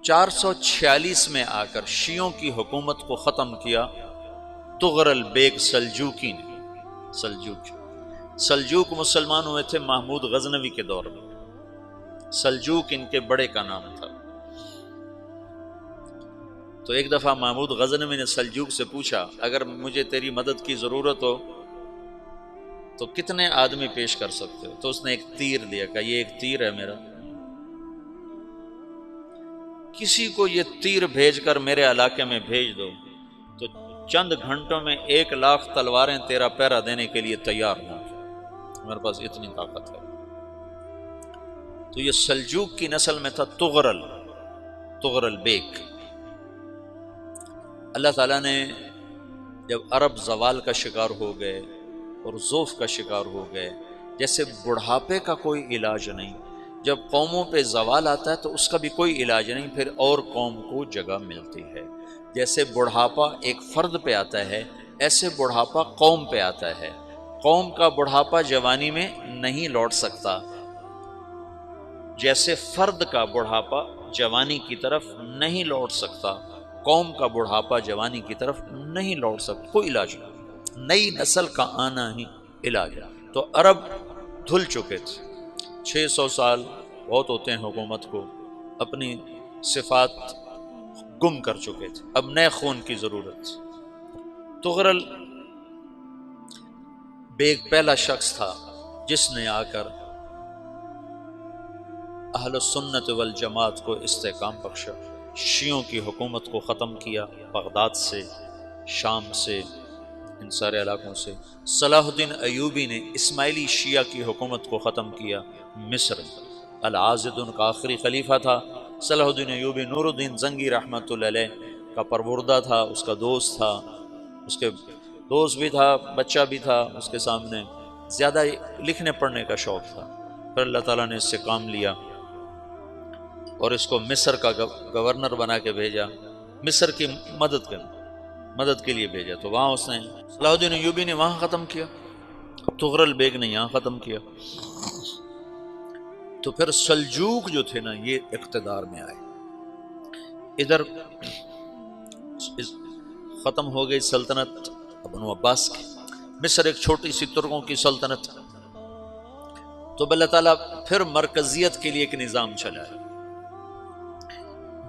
446 میں آ کر شیعوں کی حکومت کو ختم کیا طغرل بیگ سلجوقی نے۔ سلجوق مسلمان ہوئے تھے محمود غزنوی کے دور میں، سلجوق ان کے بڑے کا نام تھا۔ تو ایک دفعہ محمود غزنوی نے سلجوق سے پوچھا اگر مجھے تیری مدد کی ضرورت ہو تو کتنے آدمی پیش کر سکتے ہو؟ تو اس نے ایک تیر دیا، کہا یہ ایک تیر ہے میرا، کسی کو یہ تیر بھیج کر میرے علاقے میں بھیج دو تو چند گھنٹوں میں 1,00,000 تلواریں تیرا پہرا دینے کے لیے تیار ہوں، میرے پاس اتنی طاقت ہے۔ تو یہ سلجوق کی نسل میں تھا طغرل بیگ۔ اللہ تعالیٰ نے جب عرب زوال کا شکار ہو گئے اور ضعف کا شکار ہو گئے، جیسے بڑھاپے کا کوئی علاج نہیں، جب قوموں پہ زوال آتا ہے تو اس کا بھی کوئی علاج نہیں، پھر اور قوم کو جگہ ملتی ہے۔ جیسے بڑھاپا ایک فرد پہ آتا ہے، ایسے بڑھاپا قوم پہ آتا ہے۔ قوم کا بڑھاپا جوانی میں نہیں لوٹ سکتا، جیسے فرد کا بڑھاپا جوانی کی طرف نہیں لوٹ سکتا، قوم کا بڑھاپا جوانی کی طرف نہیں لوٹ سکتا، کوئی علاج نہیں، نئی نسل کا آنا ہی علاج ہے۔ تو عرب دھل چکے تھے، 600 سال بہت ہوتے ہیں حکومت کو، اپنی صفات گم کر چکے تھے، اب نئے خون کی ضرورت تھی۔ طغرل بیگ پہلا شخص تھا جس نے آ کر اہل سنت والجماعت کو استحکام بخشا، شیعوں کی حکومت کو ختم کیا، بغداد سے، شام سے، ان سارے علاقوں سے۔ صلاح الدین ایوبی نے اسماعیلی شیعہ کی حکومت کو ختم کیا، مصر۔ العاضد ان کا آخری خلیفہ تھا۔ صلاح الدین ایوبی نور الدین زنگی رحمۃ اللہ علیہ کا پروردہ تھا، اس کا دوست تھا، اس کے دوست بھی تھا، بچہ بھی تھا اس کے سامنے، زیادہ لکھنے پڑھنے کا شوق تھا۔ پھر اللہ تعالیٰ نے اس سے کام لیا اور اس کو مصر کا گورنر بنا کے بھیجا، مصر کی مدد کے لیے بھیجا۔ تو وہاں اس نے صلاح الدین ایوبی نے وہاں ختم کیا، طغرل بیگ نے یہاں ختم کیا۔ تو پھر سلجوق جو تھے نا یہ اقتدار میں آئے، ادھر ختم ہو گئی سلطنت بنو عباس کی، مصر ایک چھوٹی سی ترکوں کی سلطنت۔ تو اللہ تعالیٰ پھر مرکزیت کے لیے ایک نظام چلایا،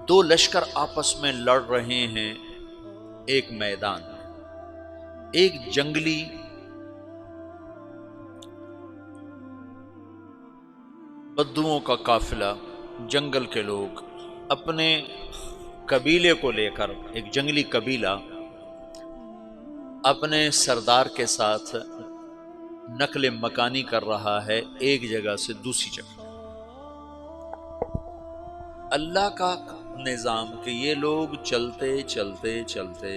دو لشکر آپس میں لڑ رہے ہیں ایک میدان میں، ایک جنگلی بدوؤں کا قافلہ، جنگل کے لوگ اپنے قبیلے کو لے کر، ایک جنگلی قبیلہ اپنے سردار کے ساتھ نقل مکانی کر رہا ہے ایک جگہ سے دوسری جگہ۔ اللہ کا نظام کہ یہ لوگ چلتے چلتے چلتے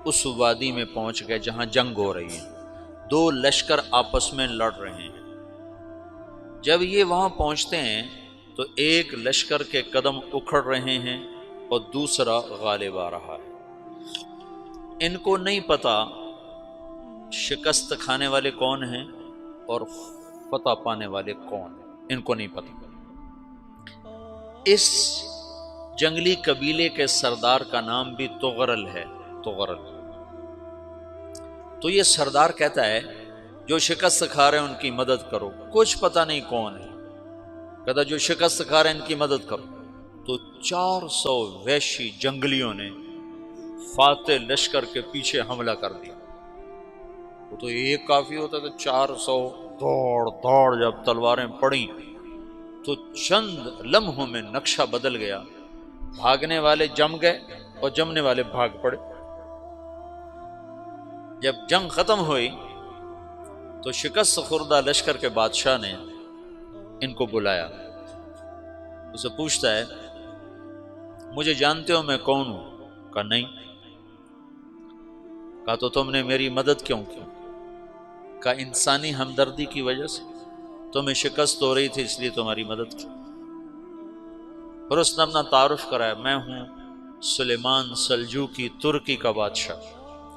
اس وادی میں پہنچ گئے جہاں جنگ ہو رہی ہے، دو لشکر آپس میں لڑ رہے ہیں۔ جب یہ وہاں پہنچتے ہیں تو ایک لشکر کے قدم اکھڑ رہے ہیں اور دوسرا غالب آ رہا ہے۔ ان کو نہیں پتا شکست کھانے والے کون ہیں اور فتح پانے والے کون ہیں، ان کو نہیں پتا۔ اس جنگلی قبیلے کے سردار کا نام بھی طغرل ہے، طغرل۔ تو یہ سردار کہتا ہے جو شکست کھا رہے ہیں ان کی مدد کرو، کچھ پتہ نہیں کون ہے، کہتا جو شکست کھا رہے ہیں ان کی مدد کرو۔ تو 400 وحشی جنگلیوں نے فاتح لشکر کے پیچھے حملہ کر دیا۔ وہ تو ایک کافی ہوتا تھا، 400 دوڑ جب تلواریں پڑیں تو چند لمحوں میں نقشہ بدل گیا، بھاگنے والے جم گئے اور جمنے والے بھاگ پڑے۔ جب جنگ ختم ہوئی تو شکست خوردہ لشکر کے بادشاہ نے ان کو بلایا، اسے پوچھتا ہے مجھے جانتے ہو میں کون ہوں؟ کہا نہیں۔ کہا تو تم نے میری مدد کیوں کی؟ کہا انسانی ہمدردی کی وجہ سے، تمہیں شکست ہو رہی تھی اس لیے تمہاری مدد کی۔ پھر اس نے اپنا تعارف کرایا، میں ہوں سلیمان سلجوقی، ترکی کا بادشاہ۔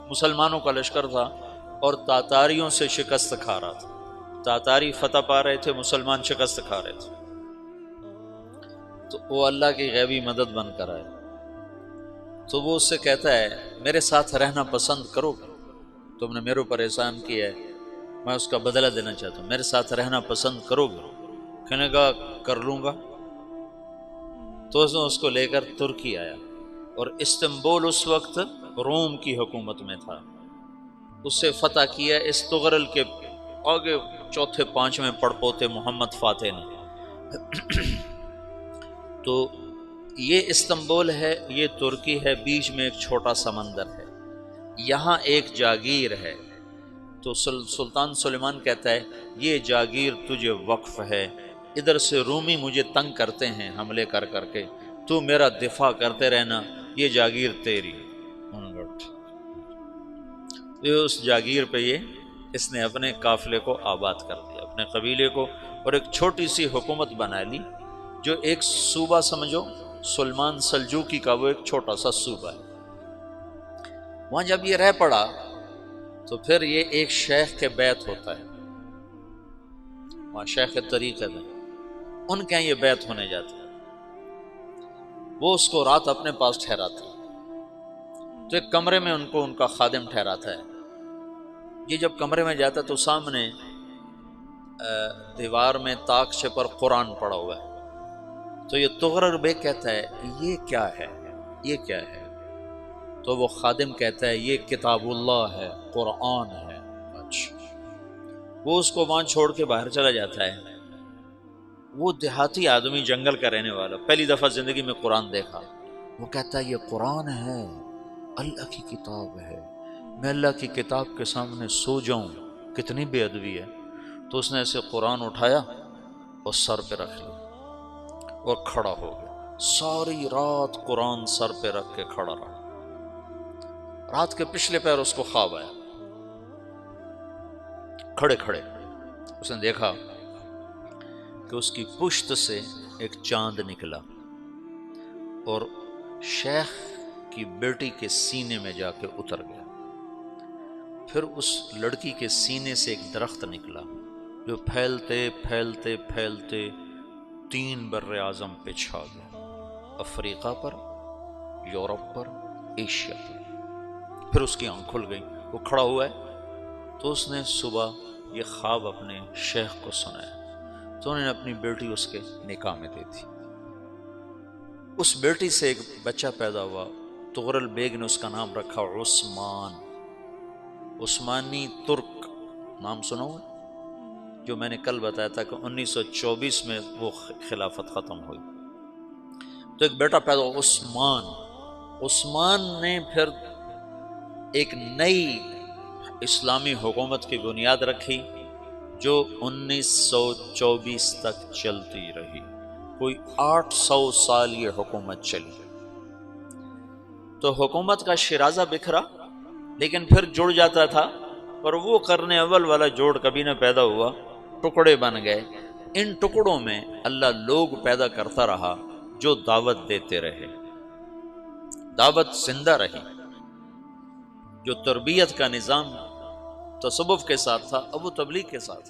مسلمانوں کا لشکر تھا اور تاتاریوں سے شکست کھا رہا تھا، تاتاری فتح پا رہے تھے، مسلمان شکست کھا رہے تھے۔ تو وہ اللہ کی غیبی مدد بن کر آئے، تو وہ اس سے کہتا ہے میرے ساتھ رہنا پسند کرو گے؟ تم نے میرے اوپر احسان کیا ہے، میں اس کا بدلہ دینا چاہتا ہوں، میرے ساتھ رہنا پسند کرو گے؟ کہنے کا کر لوں گا۔ تو اس کو لے کر ترکی آیا، اور استنبول اس وقت روم کی حکومت میں تھا، اس سے فتح کیا اس تغرل کے آگے چوتھے پانچویں پڑپوتے محمد فاتح نے۔ تو یہ استنبول ہے، یہ ترکی ہے، بیچ میں ایک چھوٹا سمندر ہے، یہاں ایک جاگیر ہے۔ تو سلطان سلیمان کہتا ہے یہ جاگیر تجھے وقف ہے، ادھر سے رومی مجھے تنگ کرتے ہیں حملے کر کر کے، تو میرا دفاع کرتے رہنا، یہ جاگیر تیری۔ اس جاگیر پہ اس نے اپنے قافلے کو آباد کر دیا، اپنے قبیلے کو، اور ایک چھوٹی سی حکومت بنا لی، جو ایک صوبہ سمجھو سلمان سلجوقی کا، وہ ایک چھوٹا سا صوبہ ہے۔ وہاں جب یہ رہ پڑا تو پھر یہ ایک شیخ کے بیت ہوتا ہے، وہاں شیخ طریقت ہے، ان کے یہ بیت ہونے جاتا ہے، وہ اس کو رات اپنے پاس ٹھہراتا ہے، تو ایک کمرے میں ان کو ان کا خادم ٹھہراتا ہے۔ یہ جب کمرے میں جاتا ہے تو سامنے دیوار میں تاکچے پر قرآن پڑا ہوا ہے، تو یہ تغرل بیگ کہتا ہے یہ کیا ہے، یہ کیا ہے؟ تو وہ خادم کہتا ہے یہ کتاب اللہ ہے، قرآن ہے۔ اچھا، وہ اس کو وہاں چھوڑ کے باہر چلا جاتا ہے۔ وہ دیہاتی آدمی، جنگل کا رہنے والا، پہلی دفعہ زندگی میں قرآن دیکھا، وہ کہتا ہے یہ قرآن ہے، اللہ کی کتاب ہے، میں اللہ کی کتاب کے سامنے سو جاؤں، کتنی بے ادبی ہے۔ تو اس نے ایسے قرآن اٹھایا اور سر پہ رکھ لیا اور کھڑا ہو گیا، ساری رات قرآن سر پہ رکھ کے کھڑا رہا۔ رات کے پچھلے پہر اس کو خواب آیا، کھڑے کھڑے اس نے دیکھا کہ اس کی پشت سے ایک چاند نکلا اور شیخ کی بیٹی کے سینے میں جا کے اتر گیا۔ پھر اس لڑکی کے سینے سے ایک درخت نکلا جو پھیلتے پھیلتے پھیلتے 3 بر اعظم پہ چھا گیا، افریقہ پر، یورپ پر، ایشیا پر۔ پھر اس کی آنکھ کھل گئی، وہ کھڑا ہوا ہے، تو اس نے صبح یہ خواب اپنے شیخ کو سنایا، تو انہوں نے اپنی بیٹی اس کے نکاح میں دے دی۔ اس بیٹی سے ایک بچہ پیدا ہوا، تغرل بیگ نے اس کا نام رکھا عثمان، عثمانی ترک نام سنا ہوا، جو میں نے کل بتایا تھا کہ 1924 میں وہ خلافت ختم ہوئی۔ تو ایک بیٹا پیدا ہوا عثمان۔ عثمان نے پھر ایک نئی اسلامی حکومت کی بنیاد رکھی جو 1924 تک چلتی رہی، کوئی 800 سال یہ حکومت چلی۔ تو حکومت کا شیرازہ بکھرا، لیکن پھر جڑ جاتا تھا، پر وہ قرن اول والا جوڑ کبھی نہ پیدا ہوا، ٹکڑے بن گئے۔ ان ٹکڑوں میں اللہ لوگ پیدا کرتا رہا جو دعوت دیتے رہے، دعوت زندہ رہی۔ جو تربیت کا نظام تصوف کے ساتھ تھا، اب وہ تبلیغ کے ساتھ۔